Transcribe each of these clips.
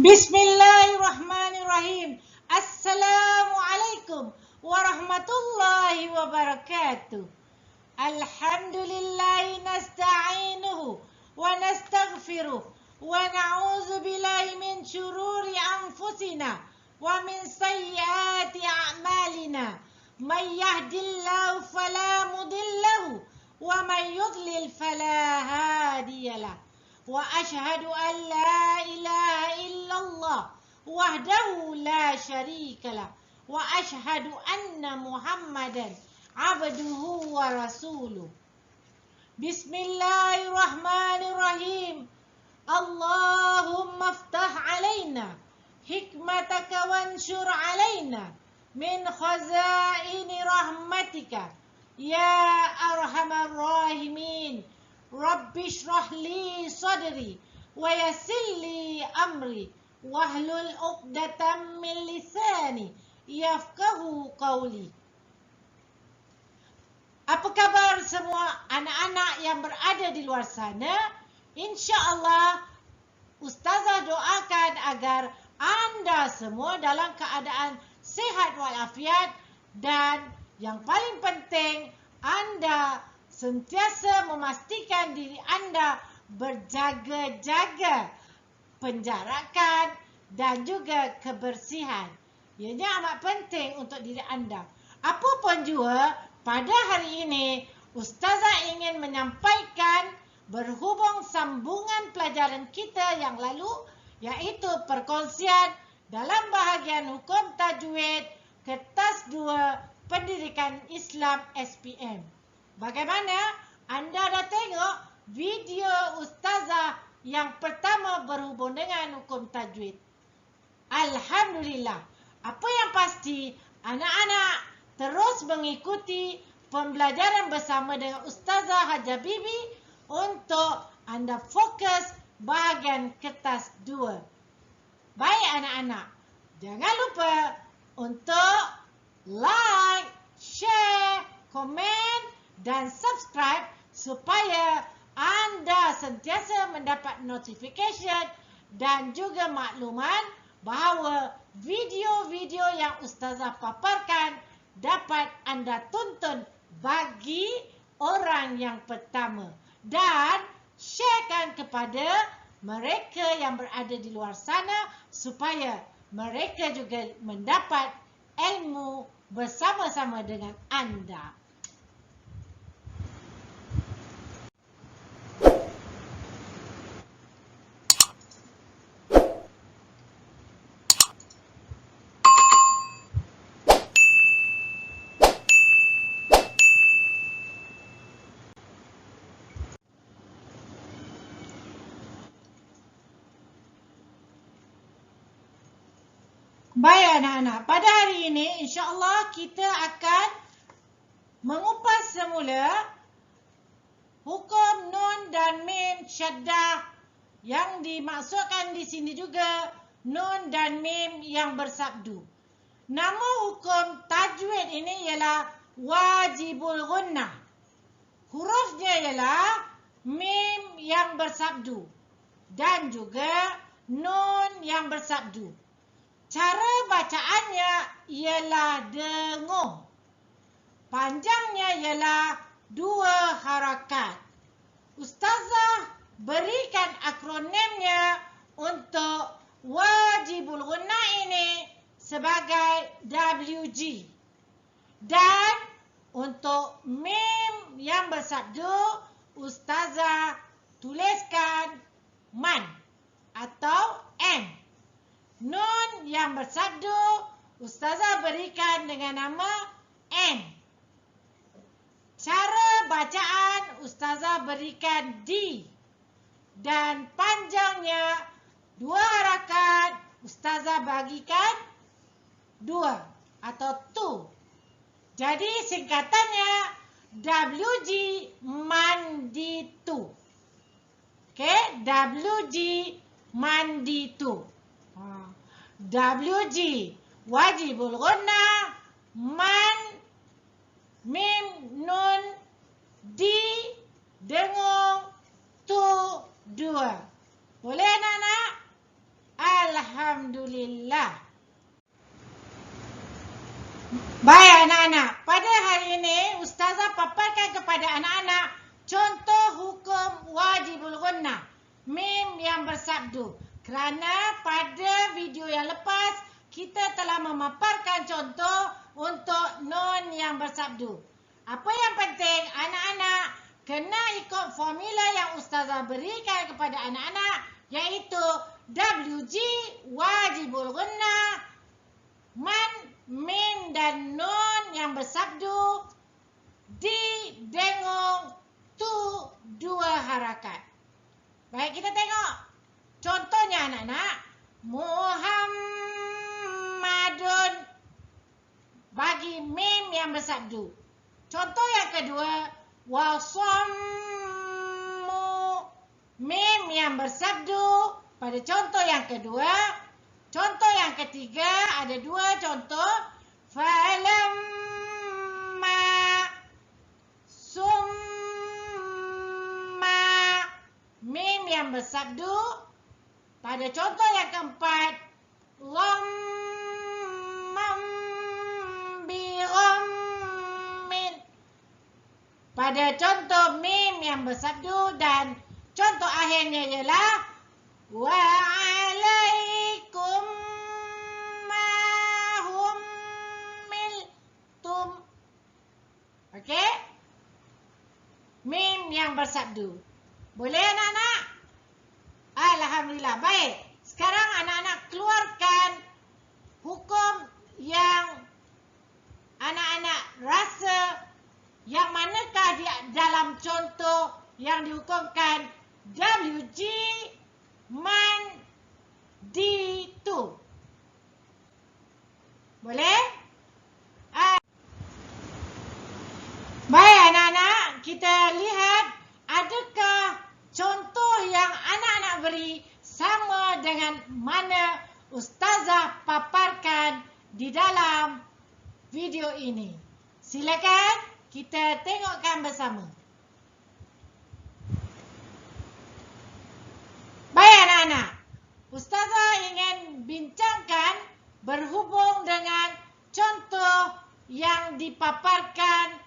Bismillahirrahmanirrahim. Assalamualaikum warahmatullahi wabarakatuh. Alhamdulillahi nasta'inuhu wa nastaghfiruh wa na'udzu billahi min syururi anfusina wa min sayyiati a'malina. May yahdihillahu fala mudhillalahu wa may yudlil fala hadiyalah. Wa ashhadu an la ilaha illallah wahdahu la syarikalah wa ashhadu anna Muhammadan abduhu wa rasuluh. Bismillahirrahmanirrahim. Allahumma aftah alaina hikmataka wanshur alaina min khazaini rahmatika ya arhamar rahimin. Rabbi shrah li sadri wa yassir li amri wahlul 'uqdatam min lisani yafqahu qawli. Apa kabar semua anak-anak yang berada di luar sana? InsyaAllah Ustazah doakan agar anda semua dalam keadaan sihat walafiat, dan yang paling penting anda sentiasa memastikan diri anda berjaga-jaga penjarakan dan juga kebersihan. Ianya amat penting untuk diri anda. Apapun jua, pada hari ini Ustazah ingin menyampaikan berhubung sambungan pelajaran kita yang lalu, iaitu perkongsian dalam bahagian hukum tajwid kertas 2 Pendidikan Islam SPM. Bagaimana? Anda dah tengok video Ustazah yang pertama berhubung dengan hukum tajwid. Alhamdulillah. Apa yang pasti, anak-anak terus mengikuti pembelajaran bersama dengan Ustazah Hajah Bibi untuk anda fokus bahagian kertas 2. Baik anak-anak, jangan lupa untuk like, share, komen dan subscribe supaya anda sentiasa mendapat notification dan juga makluman bahawa video-video yang Ustazah paparkan dapat anda tonton bagi orang yang pertama, dan sharekan kepada mereka yang berada di luar sana supaya mereka juga mendapat ilmu bersama-sama dengan anda. Baik anak-anak, pada hari ini insya-Allah kita akan mengupas semula hukum nun dan mim syaddah, yang dimaksudkan di sini juga nun dan mim yang bersabdu. Nama hukum tajwid ini ialah wajibul gunnah. Hurufnya ialah mim yang bersabdu dan juga nun yang bersabdu. Cara bacaannya ialah dengung. Panjangnya ialah 2 harakat. Ustazah berikan akronimnya untuk wajibul gunnah ini sebagai WG. Dan untuk mim yang bersabdu, Ustazah tuliskan man atau n. Nun yang bersabdu, Ustazah berikan dengan nama N. Cara bacaan, Ustazah berikan D. Dan panjangnya 2 harakat, Ustazah bagikan 2 atau 2. Jadi singkatannya WG Manditu. Okey, WG Manditu. WG wajibul gunnah, man mim nun di dengung tu 2. Boleh anak-anak? Alhamdulillah. Baik anak-anak, pada hari ini Ustazah paparkan kepada anak-anak contoh hukum wajibul gunnah, mim yang bersabdu. Kerana pada video yang lepas kita telah memaparkan contoh untuk nun yang bersabdu. Apa yang penting anak-anak kena ikut formula yang Ustazah berikan kepada anak-anak, iaitu WG wajibul gunnah, man, mim dan nun yang bersabdu, di, dengung, tu, dua harakat. Baik, kita tengok contohnya anak-anak. Muhammadun bagi mim yang bersabdu. Contoh yang kedua, wasammu, mim yang bersabdu pada contoh yang kedua. Contoh yang ketiga, ada dua contoh. Falamma, summa, mim yang bersabdu. Pada contoh yang keempat, dhammam bi ghammin. Pada contoh mim yang bersabdu, dan contoh akhirnya ialah wa alaikum ma hummiltum. Okey? Mim yang bersabdu. Boleh anak-anak? Alhamdulillah. Baik. Sekarang anak-anak keluarkan hukum yang anak-anak rasa yang manakah di dalam contoh yang dihukumkan WG, man, di, tu. Boleh? Baik anak-anak, kita lihat adakah contoh yang anak-anak beri sama dengan mana Ustazah paparkan di dalam video ini. Silakan kita tengokkan bersama. Baik anak-anak, Ustazah ingin bincangkan berhubung dengan contoh yang dipaparkan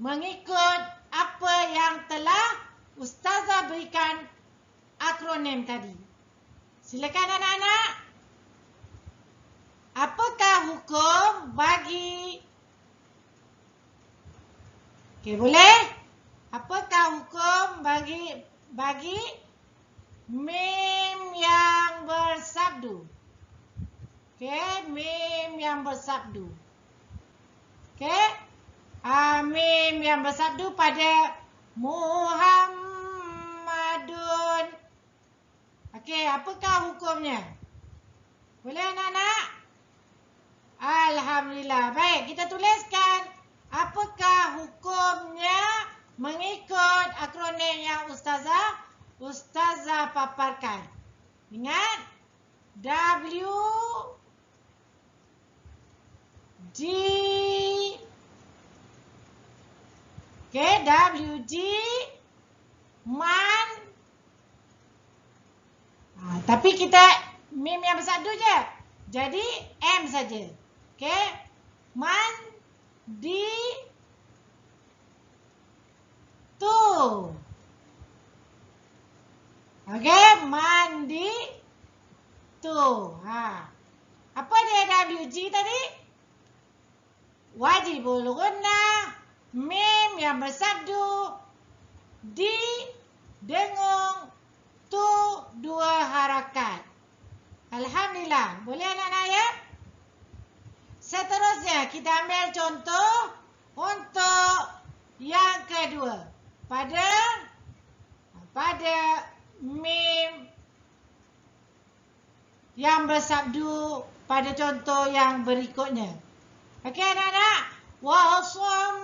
mengikut apa yang telah Ustazah berikan akronim tadi. Silakan anak-anak. Apakah hukum bagi... Okey, boleh? Apakah hukum bagi mim yang bersabdu? Okey, mim yang bersabdu. Okey? Mim yang bersabdu pada Muhammadun. Okey, apakah hukumnya? Boleh anak-anak? Alhamdulillah. Baik, kita tuliskan apakah hukumnya mengikut akronim yang Ustazah paparkan. Ingat, W, G, okay, WG, man. Tapi kita mim yang bersabdu je. Jadi M saja. Okay. Man, di, tu. Okay. Mandi, tu. Apa dia WG tadi? Wajibul gunnah, mim yang bersabdu, di, dengung, tu, dua harakat. Alhamdulillah. Boleh anak-anak ya? Seterusnya kita ambil contoh untuk yang kedua. Pada mim yang bersabdu pada contoh yang berikutnya. Okey anak-anak. Wasammu,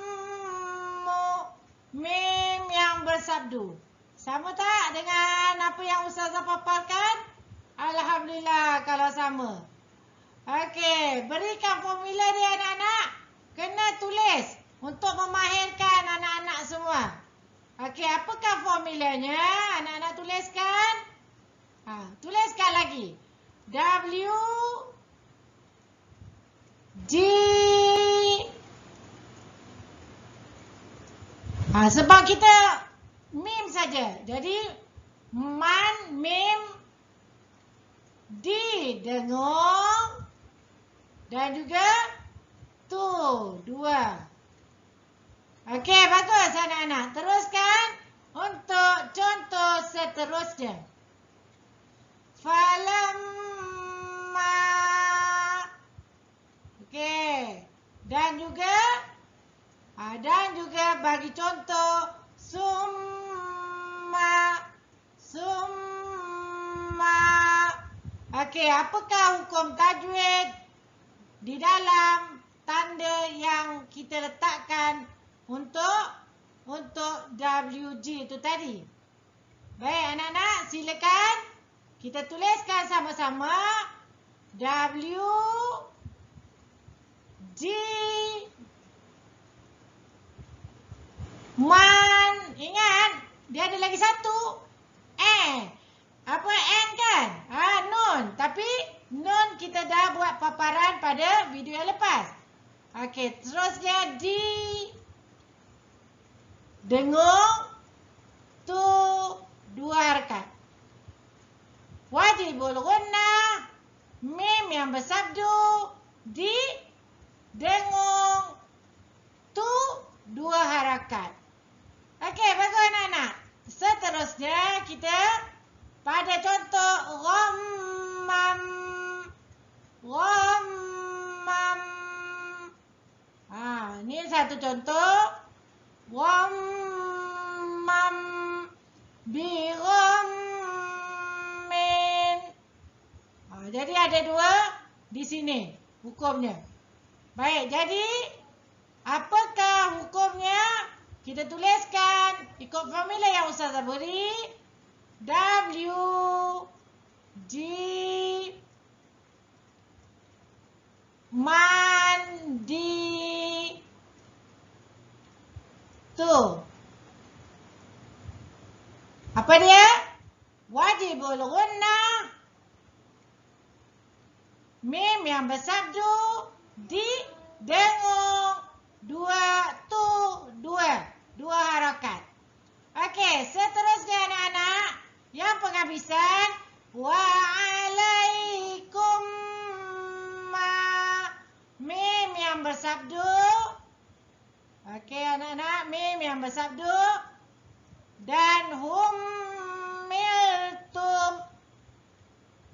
mim yang bersabdu. Sama tak dengan apa yang Ustazah paparkan? Alhamdulillah kalau sama. Okey, berikan formula dia anak-anak. Kena tulis untuk memahirkan anak-anak semua. Okey, apakah formulanya? Anak-anak tuliskan. Tuliskan lagi. W, G, Sebab kita mim saja. Jadi man, mim, di, dengung, dan juga tu, dua. Okey, bagus anak-anak. Teruskan untuk contoh seterusnya. Falamma. Okey. Dan juga bagi contoh summa. Okey, apakah hukum tajwid di dalam tanda yang kita letakkan untuk WG itu tadi? Baik anak-anak, silakan kita tuliskan sama-sama WG man. Ingat, dia ada lagi satu apa N kan? Nun. Tapi nun kita dah buat paparan pada video yang lepas. Okey, terusnya di, dengung, tu, dua harakat. Wajibul gunnah, mim yang bersabdu, di, dengung, tu, dua harakat. Okey, bagus anak-anak. Seterusnya kita pada contoh ghammam. Ini satu contoh. Ghammam bi ghammin. Jadi ada dua di sini hukumnya. Baik, jadi apakah hukumnya? Kita tuliskan ikut formula yang Ustazah beri. WG mandi tu. Apa dia? Wajibul gunnah, mim yang bersabdu, di, dengung, dua, tu, dua harakat. Okey, seterusnya anak-anak, yang penghabisan wa alaikum ma, mim yang bersabdu. Okey anak-anak, mim yang bersabdu, dan hum miltum,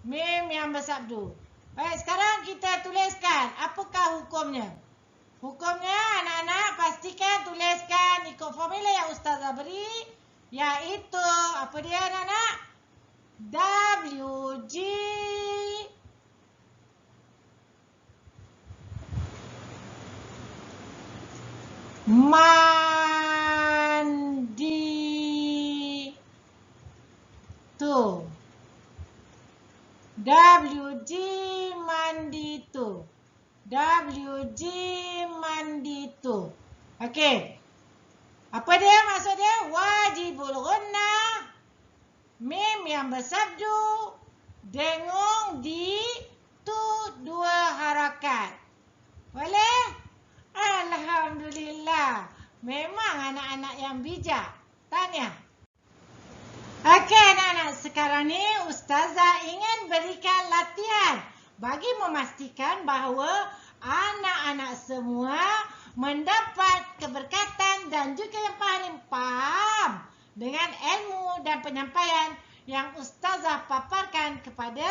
mim yang bersabdu. Baik, sekarang kita tuliskan apakah hukumnya. Hukumnya anak-anak pastikan tuliskan ikut formula yang Ustazah beri, iaitu apa dia anak-anak? WG mandi tu. WG mandi tu. WG mandi tu. Okey. Apa dia maksud dia? Wajibul gunnah, mim yang bersabdu, dengung, di, tu, dua harakat. Boleh? Alhamdulillah. Memang anak-anak yang bijak. Tanya. Okey anak-anak, sekarang ni Ustazah ingin berikan latihan bagi memastikan bahawa anak-anak semua mendapat keberkatan dan juga yang paling faham dengan ilmu dan penyampaian yang Ustazah paparkan kepada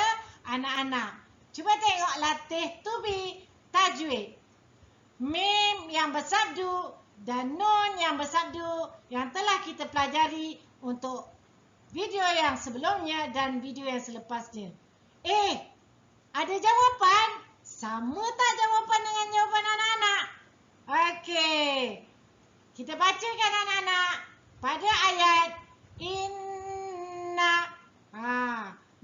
anak-anak. Cuba tengok latih tubi tajwid. Mim yang bersabdu dan nun yang bersabdu yang telah kita pelajari untuk video yang sebelumnya dan video yang selepasnya. Ada jawapan? Sama tak jawapan dengan jawapan anak-anak? Okey. Kita bacakan anak-anak pada ayat inna.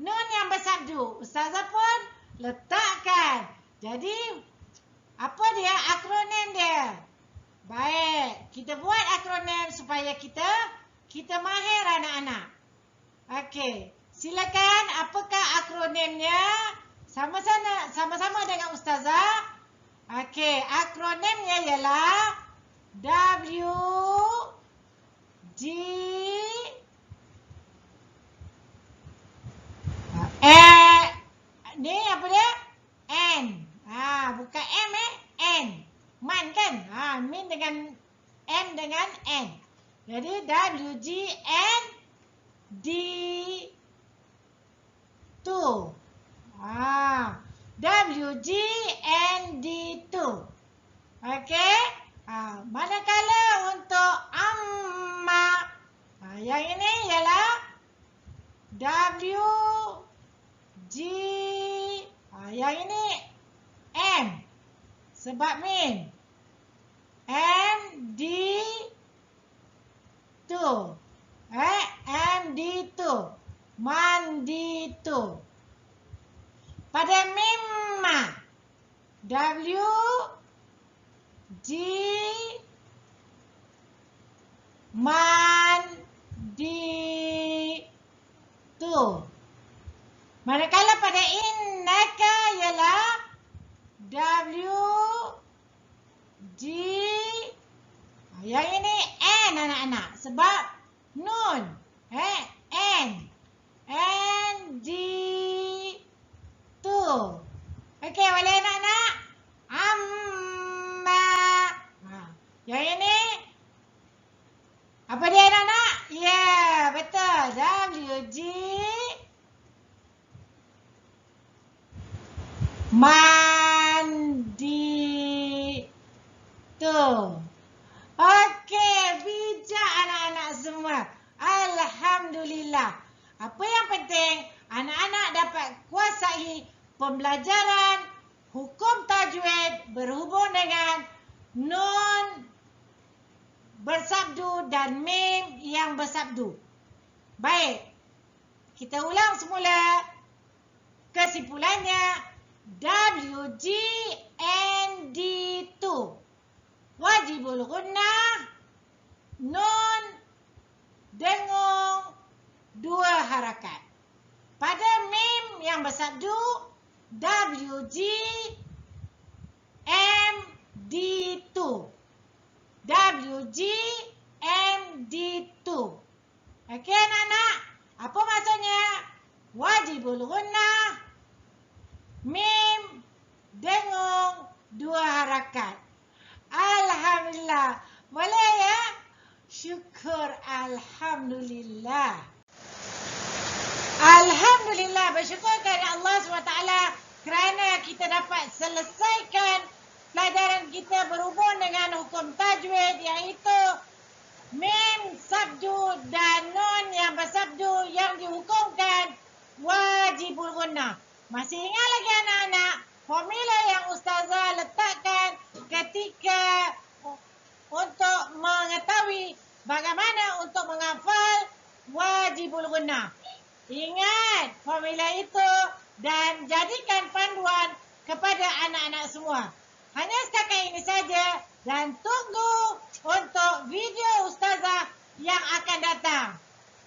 Nun yang bersabdu. Ustazah pun letakkan. Jadi, apa dia akronim dia? Baik. Kita buat akronim supaya kita mahir anak-anak. Okey. Silakan apakah akronimnya? Sama-sama dengan Ustazah. Okey, akronimnya ialah D ni apa dia? N. Bukan M N. Man kan? Min dengan M dengan N. Jadi WGND2. WGND2. Okey? Manakala untuk amma, yang ini ialah WG. Yang ini M. Sebab min. MD2. MD2. Mandi2. Pada mimma. WG. Mandi2. Manakala pada innaka ialah WG. Yang ini N anak-anak. Sebab nun. N. ND2. Okey, boleh anak-anak? Amma. Yang ini apa dia anak-anak? Ya, betul. WG. Mandi2. Okey, bijak anak-anak semua. Alhamdulillah. Apa yang penting, anak-anak dapat kuasai pembelajaran hukum tajwid berhubung dengan nun bersabdu dan mim yang bersabdu. Baik, kita ulang semula. Kesimpulannya, WGND2. Wajibul gunnah, nun dengung 2 harakat. Pada mim yang bersabdu, WGMD2. WGMD2. Okey anak-anak, apa maksudnya? Wajibul gunnah, mim dengung 2 harakat. Alhamdulillah. Boleh ya? Syukur alhamdulillah. Alhamdulillah, bersyukur kepada Allah SWT kerana kita dapat selesaikan pelajaran kita berhubung dengan hukum tajwid, iaitu mim sabdu dan nun yang bersabdu yang dihukumkan wajibul gunnah. Masih ingat lagi anak-anak formula yang ustazah letakkan ketika untuk mengetahui bagaimana untuk menghafal wajibul gunnah? Ingat formula itu dan jadikan panduan kepada anak-anak semua. Hanya setakat ini saja dan tunggu untuk video ustazah yang akan datang.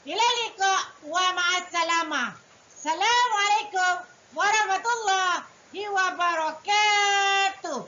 Ila liqa wa ma'assalamah. Assalamualaikum warahmatullahi wabarakatuh.